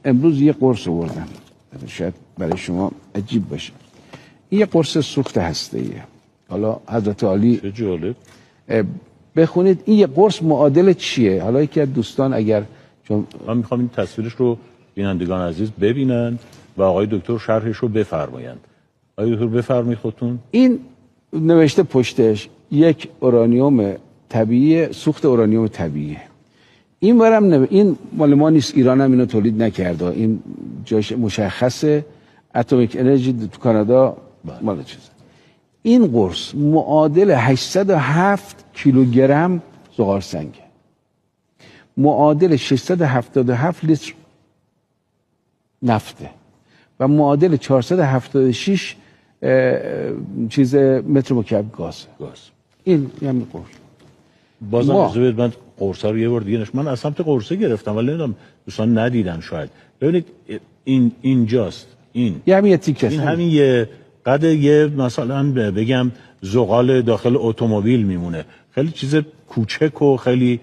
امروز یه قرص آوردم، شاید برای شما عجیب باشه. این یه قرص سوخت هسته‌ایه. حالا حضرت عالی چه جالب. بخونید این یه قرص معادل چیه. حالا یکی از دوستان اگر چون من میخوام این تصویرش رو بینندگان عزیز ببینن و آقای دکتر شرحش رو بفرمایند. آقای دکتر بفرمایید خودتون. این نوشته پشتش یک اورانیوم طبیعی، سوخت اورانیوم طبیعی. این ورم این مال ما نیست، ایران هم اینو تولید نکرده، این جاش مشخصه، اتمیک انرژی تو کانادا مال چیزه. این قرص معادل 807 کیلوگرم زغال سنگه، معادل 677 لیتر نفته و معادل 476 چیز متر مکعب گاز. این همین قرص. بازم اجازه بدید من قرصه رو یه بار دیگه من از سمت قرصه گرفتم ولی نمیدونم دوستان ندیدن شاید. ببینید اینجاست، این همین تیکه، این همین یه قد یه مثلا بگم زغال داخل اتومبیل میمونه، خیلی چیز کوچک و خیلی